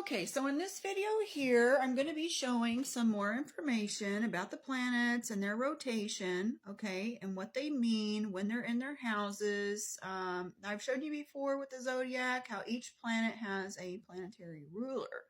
Okay, so in this video here, I'm going to be showing some more information about the planets and their rotation, okay, and what they mean when they're in their houses. I've shown you before with the zodiac how each planet has a planetary ruler,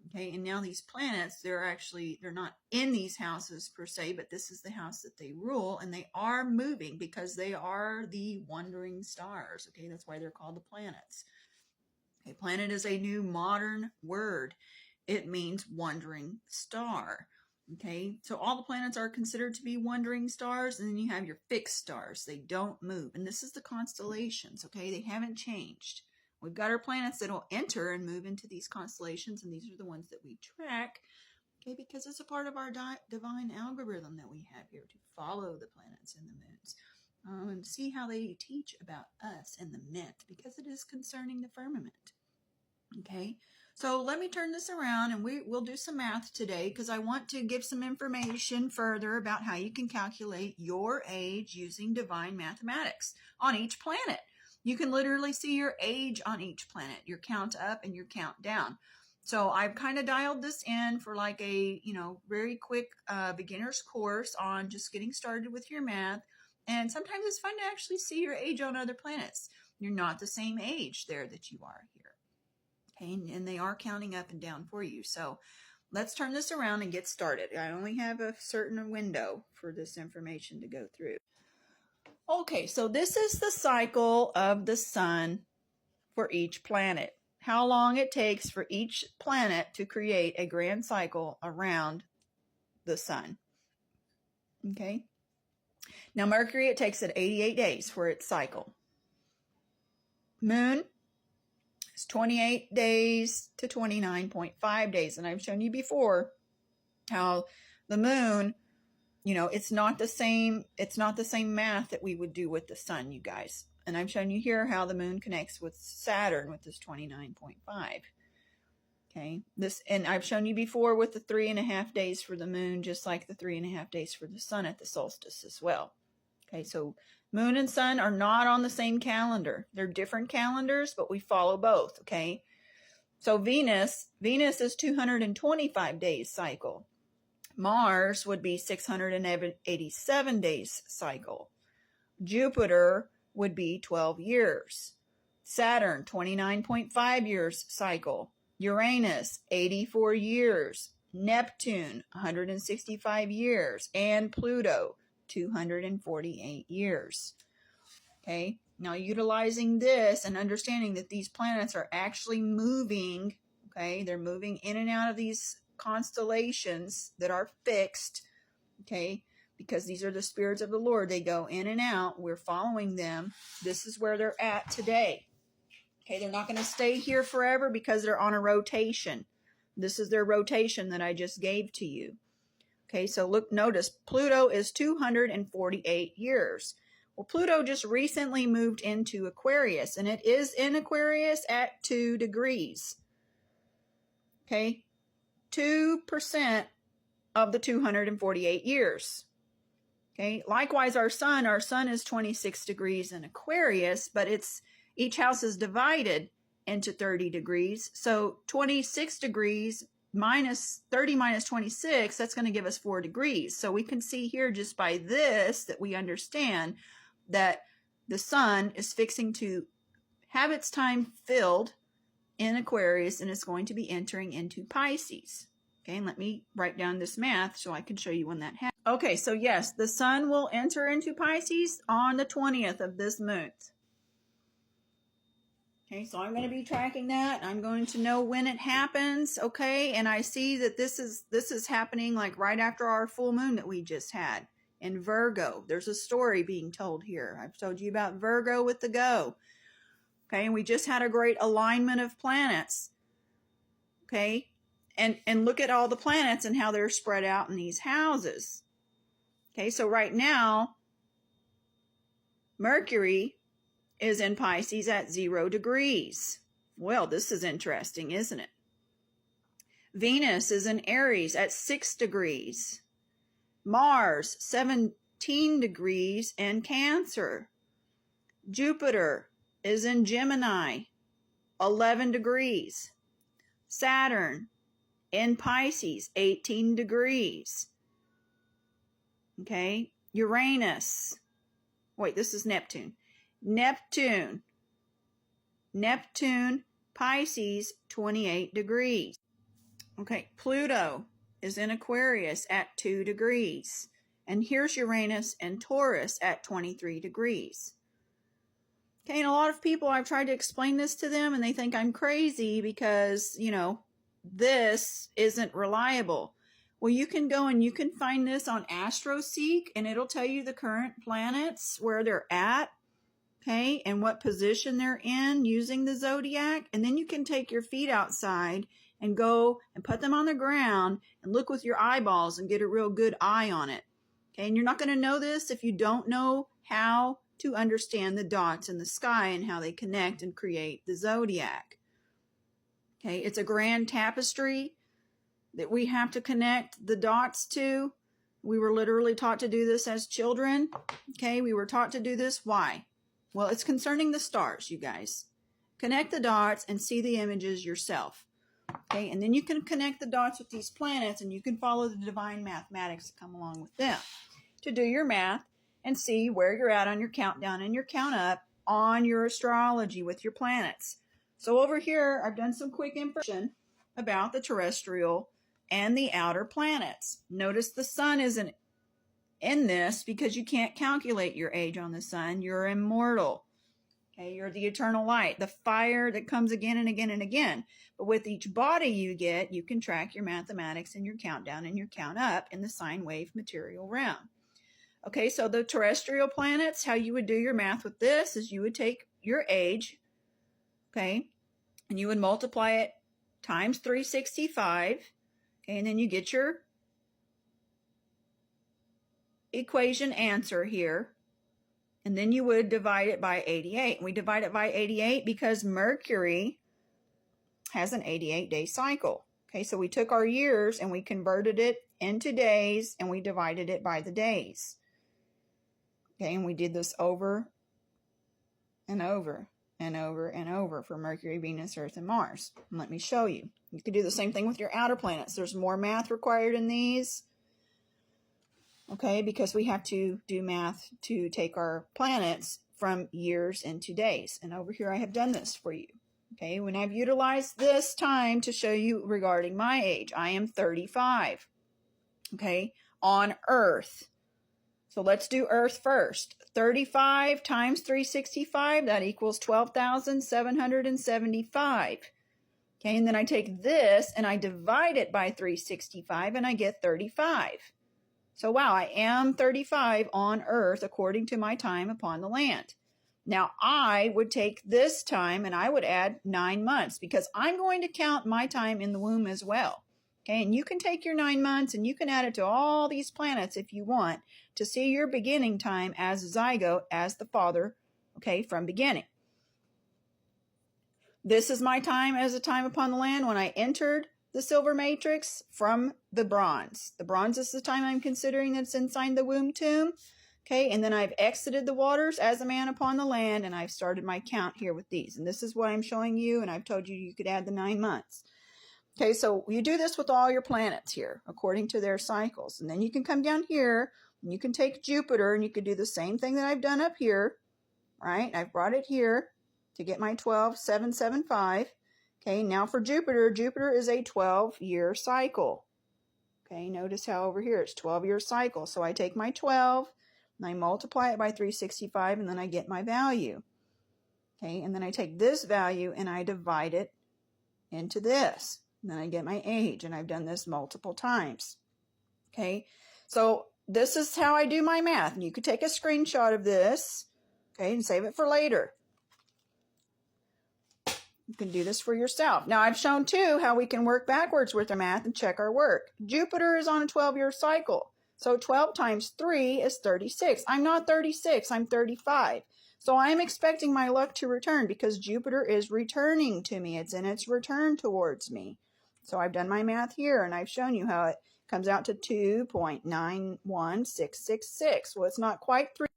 okay, and now these planets, they're not in these houses per se, but this is the house that they rule, and they are moving because they are the wandering stars, okay, that's why they're called the planets. A planet is a new modern word. It means wandering star. Okay, so all the planets are considered to be wandering stars, and then you have your fixed stars. They don't move, and this is the constellations. Okay, they haven't changed. We've got our planets that will enter and move into these constellations, and these are the ones that we track. Okay, because it's a part of our divine algorithm that we have here to follow the planets and the moons. And see how they teach about us and the mint, because it is concerning the firmament. Okay, so let me turn this around and we'll do some math today, because I want to give some information further about how you can calculate your age using divine mathematics on each planet. You can literally see your age on each planet, your count up and your count down. So I've kind of dialed this in for like a, very quick beginner's course on just getting started with your math. And sometimes it's fun to actually see your age on other planets. You're not the same age there that you are here. Okay, and they are counting up and down for you. So let's turn this around and get started. I only have a certain window for this information to go through. Okay, so this is the cycle of the sun for each planet. How long it takes for each planet to create a grand cycle around the sun. Okay. Now Mercury, it takes it 88 days for its cycle. Moon, it's 28 days to 29.5 days. And I've shown you before how the moon, it's not the same math that we would do with the sun, you guys. And I've shown you here how the moon connects with Saturn with this 29.5. Okay. And I've shown you before with the 3.5 days for the moon, just like the 3.5 days for the sun at the solstice as well. Okay, so moon and sun are not on the same calendar. They're different calendars, but we follow both, okay? So Venus is 225 days cycle. Mars would be 687 days cycle. Jupiter would be 12 years. Saturn, 29.5 years cycle. Uranus, 84 years. Neptune, 165 years. And Pluto, 248 years. Okay, now utilizing this and understanding that these planets are actually moving, okay, they're moving in and out of these constellations that are fixed, okay, because these are the spirits of the Lord. They go in and out. We're following them. This is where they're at today. Okay, they're not going to stay here forever because they're on a rotation. This is their rotation that I just gave to you. Okay, so notice Pluto is 248 years. Well, Pluto just recently moved into Aquarius, and it is in Aquarius at 2 degrees. Okay, 2% of the 248 years. Okay, likewise, our sun is 26 degrees in Aquarius, but each house is divided into 30 degrees. So 26 degrees minus 30 minus 26, that's going to give us 4 degrees. So we can see here just by this that we understand that the sun is fixing to have its time filled in Aquarius, and it's going to be entering into Pisces. Okay, and let me write down this math so I can show you when that happens. Okay, so yes, the sun will enter into Pisces on the 20th of this month. Okay, so I'm going to be tracking that. I'm going to know when it happens, okay? And I see that this is happening like right after our full moon that we just had in Virgo. There's a story being told here. I've told you about Virgo with the go. Okay, and we just had a great alignment of planets. Okay? And look at all the planets and how they're spread out in these houses. Okay, so right now Mercury is in Pisces at 0 degrees. Well, this is interesting, isn't it? Venus is in Aries at 6 degrees. Mars, 17 degrees in Cancer. Jupiter is in Gemini, 11 degrees. Saturn in Pisces, 18 degrees. Okay, Uranus. Wait, this is Neptune. Neptune, Pisces, 28 degrees. Okay, Pluto is in Aquarius at 2 degrees. And here's Uranus and Taurus at 23 degrees. Okay, and a lot of people, I've tried to explain this to them and they think I'm crazy because, you know, this isn't reliable. Well, you can go and you can find this on AstroSeek and it'll tell you the current planets, where they're at, okay, and what position they're in using the zodiac. And then you can take your feet outside and go and put them on the ground and look with your eyeballs and get a real good eye on it. Okay, and you're not going to know this if you don't know how to understand the dots in the sky and how they connect and create the zodiac. Okay, it's a grand tapestry that we have to connect the dots to. We were literally taught to do this as children. Okay, we were taught to do this. Why? Well, it's concerning the stars, you guys. Connect the dots and see the images yourself. Okay, and then you can connect the dots with these planets and you can follow the divine mathematics that come along with them to do your math and see where you're at on your countdown and your count up on your astrology with your planets. So over here, I've done some quick information about the terrestrial and the outer planets. Notice the sun isn't in this because you can't calculate your age on the sun. You're immortal. Okay, you're the eternal light, the fire that comes again and again and again. But with each body you get, you can track your mathematics and your countdown and your count up in the sine wave material realm. Okay, so the terrestrial planets, how you would do your math with this is you would take your age, okay, and you would multiply it times 365, okay, and then you get your equation answer here, and then you would divide it by 88. We divide it by 88 because Mercury has an 88-day cycle. Okay, so we took our years and we converted it into days and we divided it by the days. Okay, and we did this over and over and over and over for Mercury, Venus, Earth, and Mars. And let me show you. You could do the same thing with your outer planets. There's more math required in these. Okay, because we have to do math to take our planets from years into days. And over here I have done this for you. Okay, when I've utilized this time to show you regarding my age, I am 35. Okay, on Earth. So let's do Earth first. 35 times 365, that equals 12,775. Okay, and then I take this and I divide it by 365 and I get 35. So wow, I am 35 on Earth according to my time upon the land. Now I would take this time and I would add 9 months because I'm going to count my time in the womb as well. Okay, and you can take your 9 months and you can add it to all these planets if you want to see your beginning time as a zygote, as the father, okay, from beginning. This is my time as a time upon the land when I entered the silver matrix from the bronze. The bronze is the time I'm considering that's inside the womb tomb. Okay, and then I've exited the waters as a man upon the land, and I've started my count here with these. And this is what I'm showing you, and I've told you you could add the 9 months. Okay, so you do this with all your planets here, according to their cycles. And then you can come down here, and you can take Jupiter, and you could do the same thing that I've done up here, right? I've brought it here to get my 12,775. Okay, now for Jupiter, Jupiter is a 12-year cycle. Okay, notice how over here it's 12-year cycle. So I take my 12, and I multiply it by 365, and then I get my value. Okay, and then I take this value, and I divide it into this. And then I get my age, and I've done this multiple times. Okay, so this is how I do my math. And you could take a screenshot of this, okay, and save it for later. You can do this for yourself. Now, I've shown, too, how we can work backwards with the math and check our work. Jupiter is on a 12-year cycle. So 12 times 3 is 36. I'm not 36. I'm 35. So I'm expecting my luck to return because Jupiter is returning to me. It's in its return towards me. So I've done my math here, and I've shown you how it comes out to 2.91666. Well, it's not quite 3.